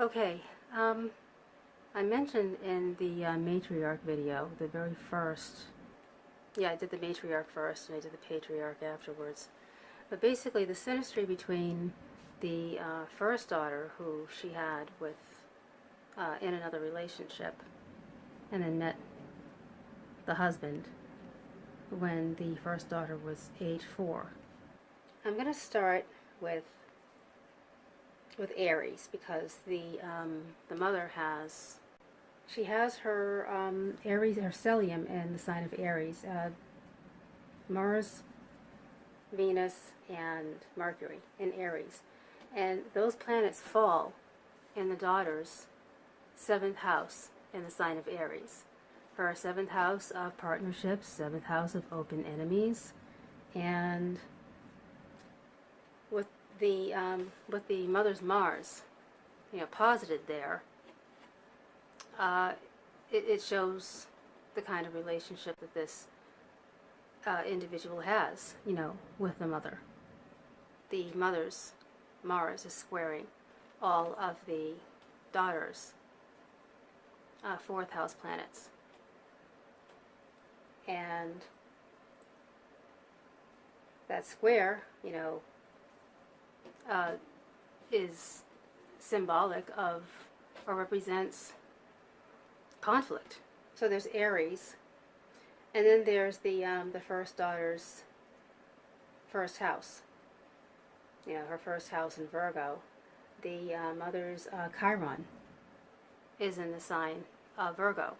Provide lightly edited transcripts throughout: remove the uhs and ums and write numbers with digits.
Okay, I mentioned in the matriarch video, the very first, I did the matriarch first and I did the patriarch afterwards. But basically the synastry between the first daughter who she had with, in another relationship, and then met the husband when the first daughter was age 4. I'm going to start with Aries because the mother has her Aries, her stellium in the sign of Aries, Mars, Venus, and Mercury in Aries, and those planets fall in the daughter's 7th house in the sign of Aries. Her 7th house of partnerships, 7th house of open enemies, and with the mother's Mars, posited there, it shows the kind of relationship that this individual has, with the mother. The mother's Mars is squaring all of the daughter's 4th house planets. And that square, is symbolic of, or represents, conflict. So there's Aries, and then there's the first daughter's first house. Her first house in Virgo. The mother's Chiron is in the sign of Virgo,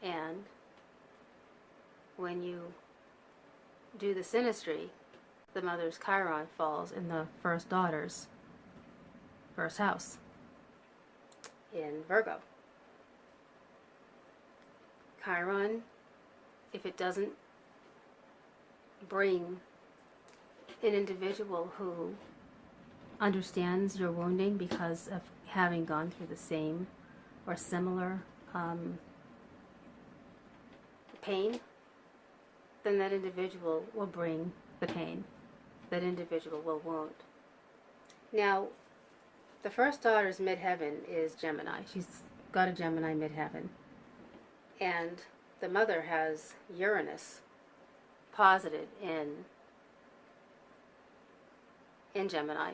and when you do the synastry, the mother's Chiron falls in the first daughter's first house in Virgo. Chiron, if it doesn't bring an individual who understands your wounding because of having gone through the same or similar pain, then that individual will bring the pain. That individual will wound. Now, the first daughter's midheaven is Gemini. She's got a Gemini midheaven. And the mother has Uranus posited in Gemini.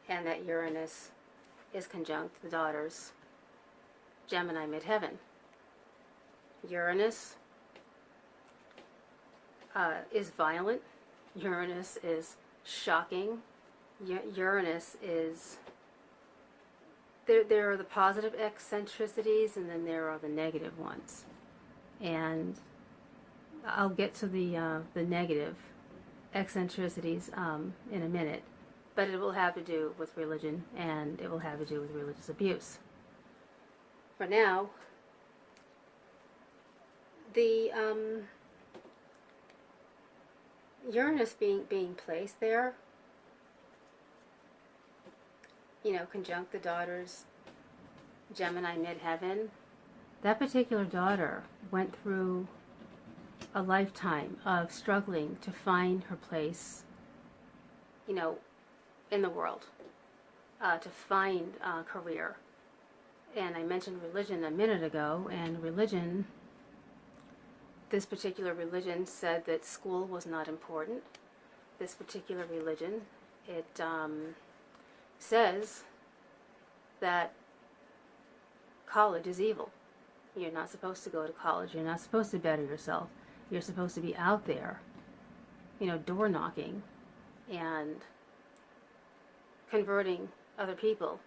And that Uranus is conjunct the daughter's Gemini midheaven. Uranus is violent. Uranus is shocking. Uranus is... There are the positive eccentricities, and then there are the negative ones. And I'll get to the negative eccentricities in a minute, but it will have to do with religion, and it will have to do with religious abuse. For now, the Uranus being placed there, conjunct the daughter's Gemini midheaven, that particular daughter went through a lifetime of struggling to find her place, in the world, to find a career. And I mentioned religion a minute ago, and religion, this particular religion said that school was not important. This particular religion, it says that college is evil. You're not supposed to go to college. You're not supposed to better yourself. You're supposed to be out there, door knocking and converting other people.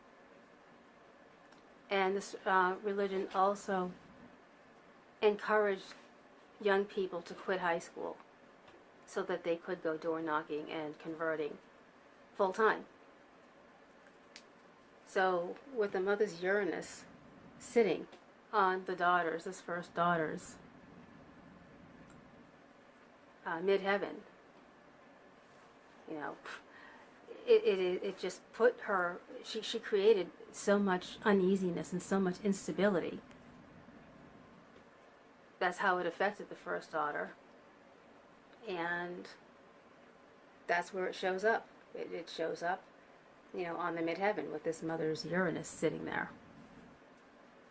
And this religion also encouraged young people to quit high school so that they could go door knocking and converting full time. So with the mother's Uranus sitting on the daughter's, this first daughter's midheaven, it just put her, she created so much uneasiness and so much instability. That's how it affected the first daughter, and that's where it shows up. It shows up on the midheaven with this mother's Uranus sitting there.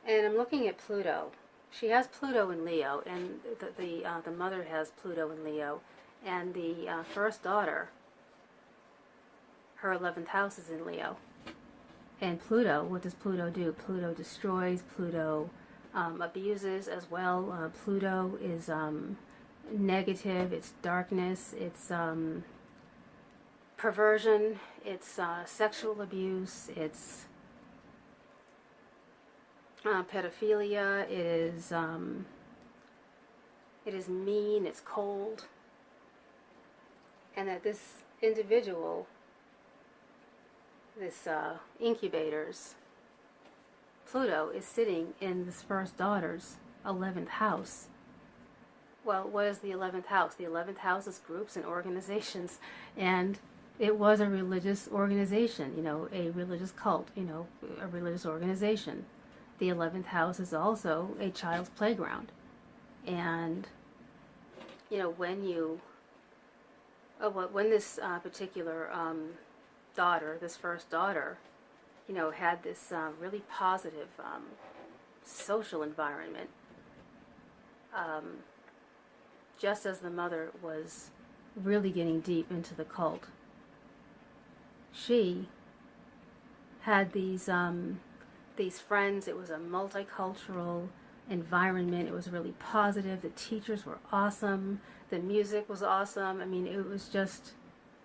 And I'm looking at Pluto. She has Pluto in Leo, and the mother has Pluto in Leo, and the first daughter, her 11th house is in Leo. And Pluto, what does Pluto do? Pluto destroys, Pluto abuses as well. Pluto is negative, it's darkness, it's perversion, it's sexual abuse, it's pedophilia, it is mean, it's cold. And that this individual, this incubator's Pluto is sitting in this first daughter's 11th house. Well, what is the 11th house? The 11th house is groups and organizations, and it was a religious organization, a religious cult, a religious organization. The 11th house is also a child's playground. And, when this particular daughter, this first daughter, had this really positive social environment, just as the mother was really getting deep into the cult, she had these friends. It was a multicultural environment. It was really positive. The teachers were awesome. The music was awesome. I mean, it was just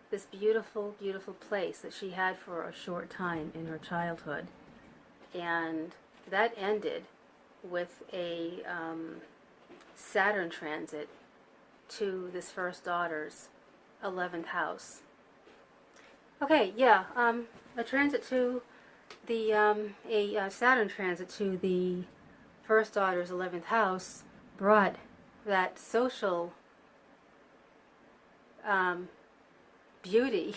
this beautiful, beautiful place that she had for a short time in her childhood. And that ended with a Saturn transit to this first daughter's 11th house. Okay, yeah, a transit to the, a Saturn transit to the first daughter's 11th house brought that social beauty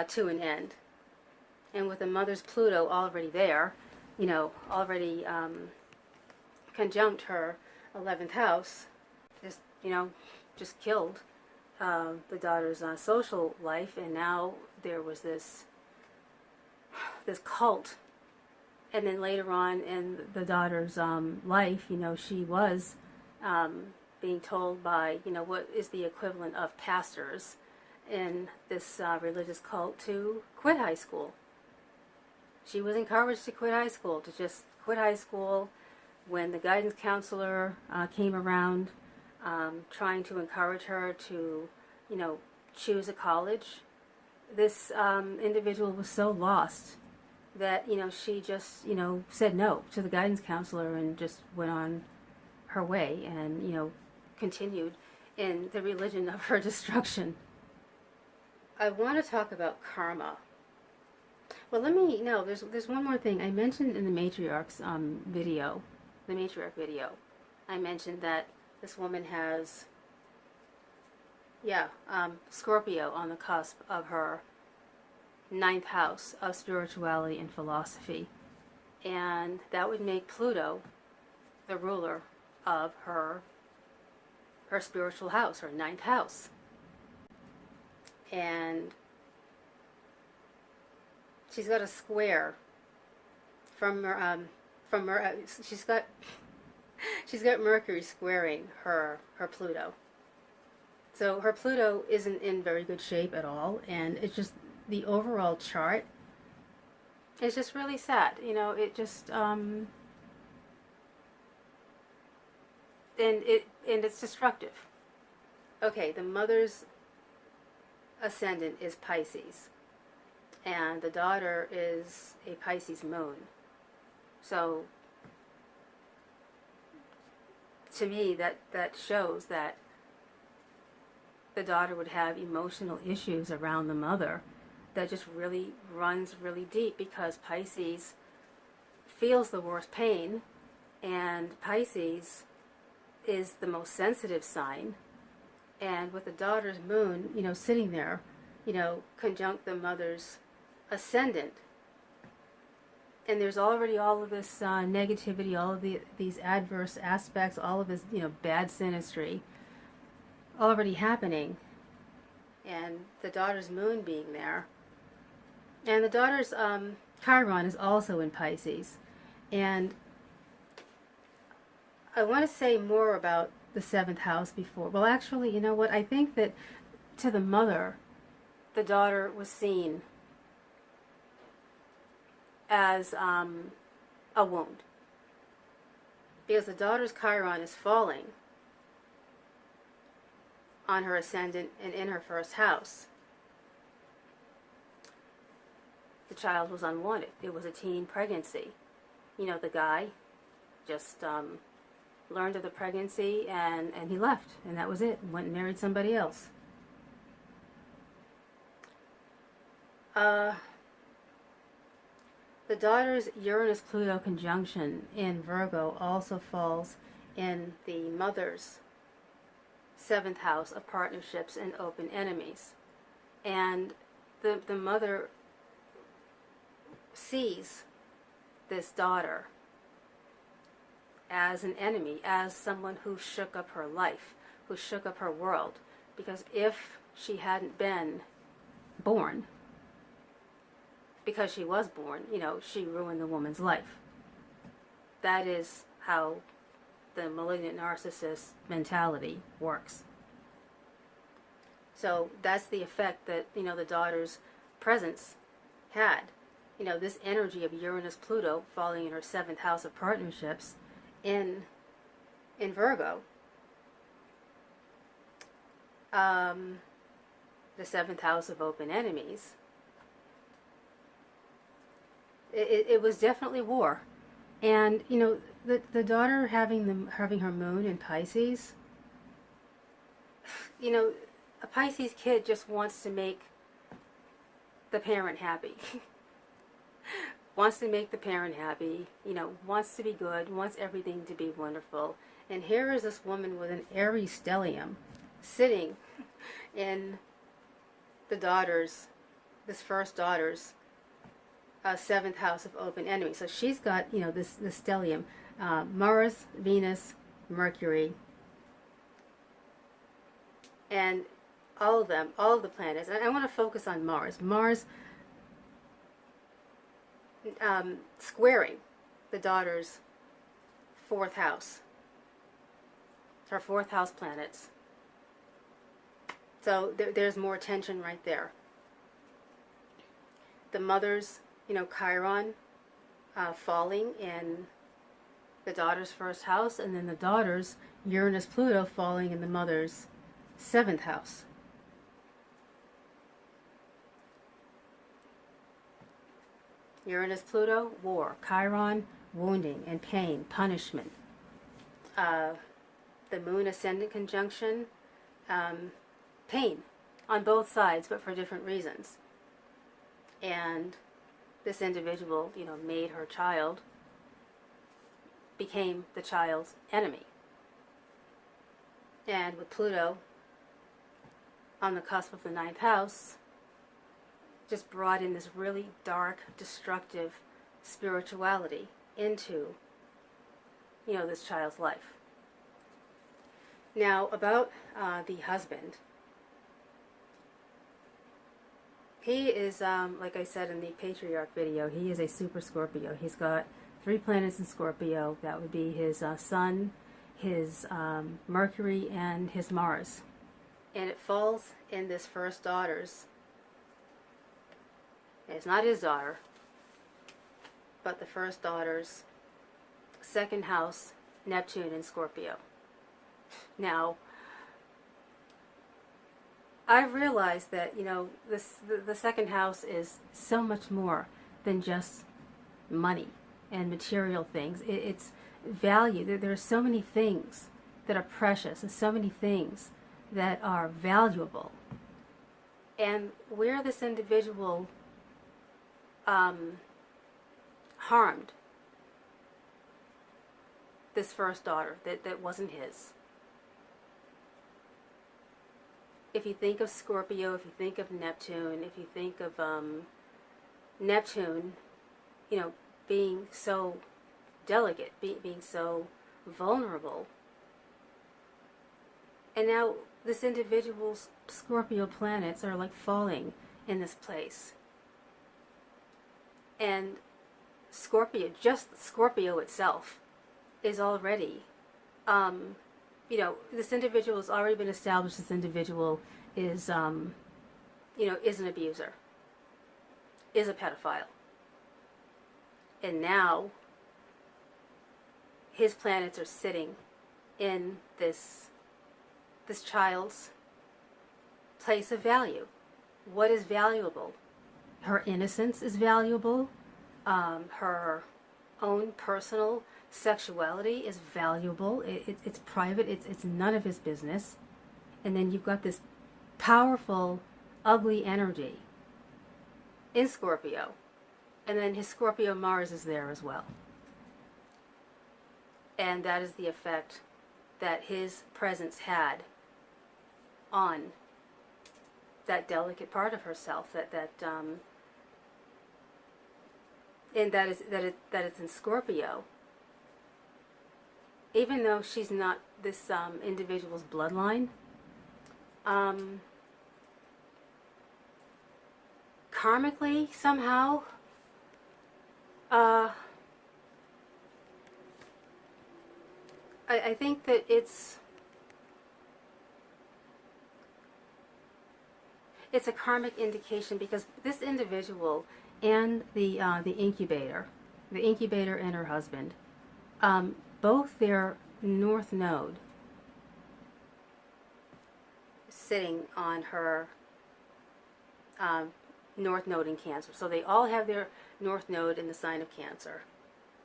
to an end. And with the mother's Pluto already there, already conjunct her 11th house, just killed the daughter's social life, and now there was this cult. And then later on in the daughter's life, she was being told by, what is the equivalent of pastors in this religious cult to quit high school. She was encouraged to quit high school, to just quit high school. When the guidance counselor came around, trying to encourage her to, choose a college, this individual was so lost that, she just, said no to the guidance counselor and just went on her way and, continued in the religion of her destruction. I want to talk about karma. Well, there's one more thing. I mentioned in the matriarch's video, the matriarch video, I mentioned that this woman has, Scorpio on the cusp of her 9th house of spirituality and philosophy. And that would make Pluto the ruler of her spiritual house, her 9th house. And she's got a square from she's got Mercury squaring her Pluto. So her Pluto isn't in very good shape at all, and it's just the overall chart is just really sad. It just and it's destructive. Okay, the mother's ascendant is Pisces, and the daughter is a Pisces moon. So to me, that shows that the daughter would have emotional issues around the mother that just really runs really deep, because Pisces feels the worst pain, and Pisces is the most sensitive sign. And with the daughter's moon, sitting there, conjunct the mother's ascendant, and there's already all of this negativity, all of these adverse aspects, all of this, bad synastry already happening, and the daughter's moon being there, And the daughter's Chiron is also in Pisces. And I want to say more about the 7th house before. Well, actually, you know what? I think that to the mother, the daughter was seen as a wound. Because the daughter's Chiron is falling on her ascendant and in her 1st house. The child was unwanted. It was a teen pregnancy. You know, the guy just learned of the pregnancy and he left, and that was it. Went and married somebody else. The daughter's Uranus-Pluto conjunction in Virgo also falls in the mother's 7th house of partnerships and open enemies. And the mother sees this daughter as an enemy, as someone who shook up her life, who shook up her world. Because if she hadn't been born, because she was born, you know, she ruined the woman's life. That is how the malignant narcissist mentality works. So that's the effect that, you know, the daughter's presence had. You know, this energy of Uranus-Pluto falling in her 7th house of partnerships in Virgo. The 7th house of open enemies. It was definitely war. And, you know, the daughter having her moon in Pisces, you know, a Pisces kid just wants to make the parent happy. Wants to make the parent happy, you know, wants to be good, wants everything to be wonderful. And here is this woman with an Aries stellium sitting in the daughter's, this 1st daughter's 7th house of open enemy. So she's got, you know, this stellium, Mars, Venus, Mercury, and all of them, all of the planets. And I want to focus on Mars. Mars squaring the daughter's 4th house. Her 4th house planets. So there's more tension right there. The mother's, you know, Chiron falling in the daughter's 1st house, and then the daughter's Uranus-Pluto falling in the mother's 7th house. Uranus-Pluto, war. Chiron, wounding and pain, punishment. The moon ascendant conjunction, pain on both sides, but for different reasons. And this individual, you know, made her child, became the child's enemy. And with Pluto on the cusp of the 9th house, just brought in this really dark, destructive spirituality into, you know, this child's life. Now, about the husband. He is, like I said in the Patriarch video, he is a super Scorpio. He's got 3 planets in Scorpio. That would be his Sun, his Mercury, and his Mars. And it falls in this 1st daughter's. It's not his daughter, but the 1st daughter's 2nd house, Neptune in Scorpio. Now, I realized that, you know, the 2nd house is so much more than just money and material things. It's value. There are so many things that are precious and so many things that are valuable. And where this individual harmed this 1st daughter that wasn't his. If you think of Scorpio, if you think of Neptune, if you think of Neptune, you know, being so delicate, being so vulnerable. And now this individual's Scorpio planets are like falling in this place. And Scorpio, just Scorpio itself, is already, this individual has already been established. This individual is, is an abuser, is a pedophile. And now his planets are sitting in this child's place of value. What is valuable? Her innocence is valuable. Her own personal sexuality is valuable. It's private. It's none of his business. And then you've got this powerful, ugly energy in Scorpio. And then his Scorpio Mars is there as well. And that is the effect that his presence had on that delicate part of herself, and that it's in Scorpio. Even though she's not this individual's bloodline, karmically somehow, I think that it's a karmic indication, because this individual and the incubator and her husband, both their north node sitting on her north node in Cancer. So they all have their north node in the sign of Cancer.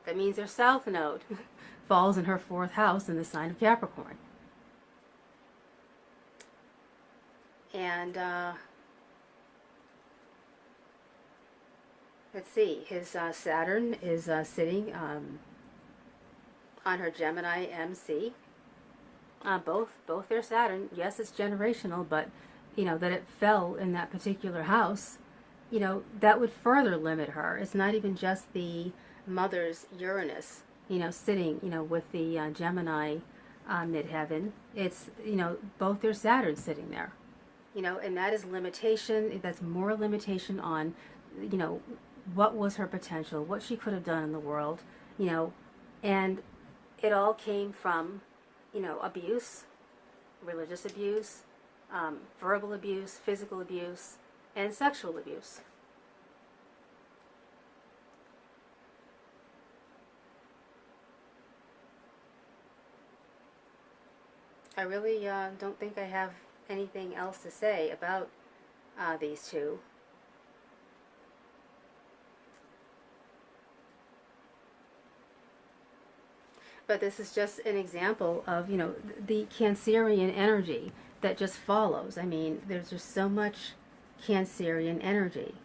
That means their south node falls in her fourth house in the sign of Capricorn. And let's see, his Saturn is sitting on her Gemini MC. Both their Saturn, yes, it's generational, but that it fell in that particular house, that would further limit her. It's not even just the mother's Uranus, sitting, with the Gemini midheaven. It's, both their Saturn sitting there, and that is limitation. That's more limitation on, what was her potential, what she could have done in the world, and it all came from, abuse, religious abuse, verbal abuse, physical abuse, and sexual abuse. I really don't think I have anything else to say about these two. But this is just an example of, the Cancerian energy that just follows. I mean, there's just so much Cancerian energy.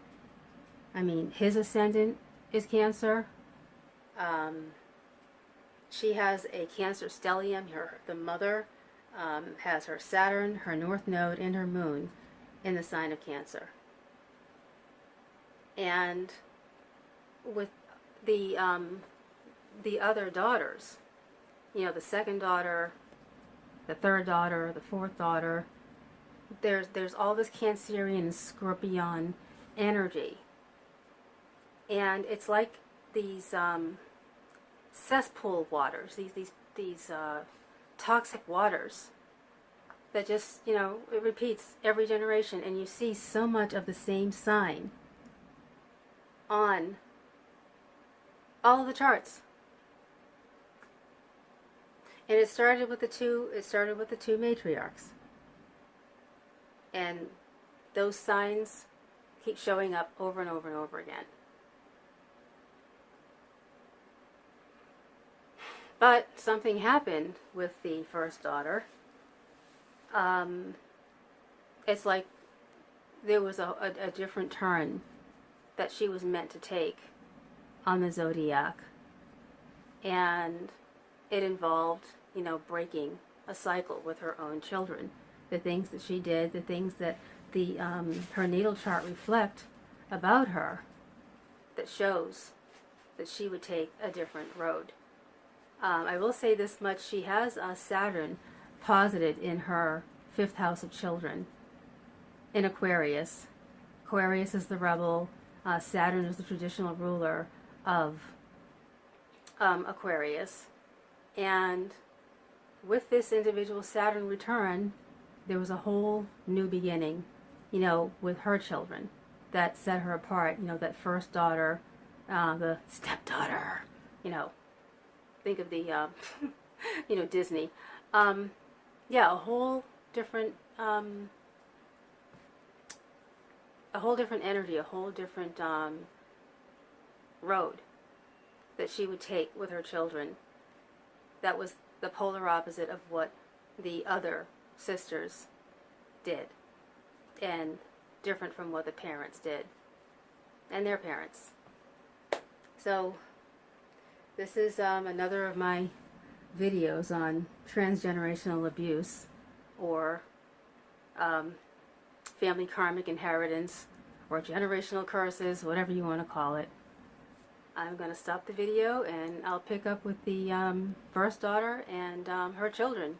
I mean, his ascendant is Cancer. She has a Cancer stellium. The mother has her Saturn, her north node, and her moon in the sign of Cancer. And with the other daughters, the second daughter, the third daughter, the fourth daughter, there's all this Cancerian and Scorpion energy. And it's like these cesspool waters, these toxic waters that just, it repeats every generation, and you see so much of the same sign on all of the charts. And it started with the two matriarchs. And those signs keep showing up over and over and over again. But something happened with the first daughter. It's like there was a different turn that she was meant to take on the zodiac. And it involved, breaking a cycle with her own children. The things that she did, the things that her natal chart reflect about her, that shows that she would take a different road. I will say this much: she has Saturn posited in her fifth house of children in Aquarius. Aquarius is the rebel. Saturn is the traditional ruler of Aquarius. And with this individual Saturn return, there was a whole new beginning, with her children that set her apart. That first daughter, the stepdaughter, think of the, Disney. Yeah, a whole different energy, a whole different road that she would take with her children. That was the polar opposite of what the other sisters did, and different from what the parents did, and their parents. So this is another of my videos on transgenerational abuse, or family karmic inheritance, or generational curses, whatever you want to call it. I'm going to stop the video and I'll pick up with the first daughter and her children.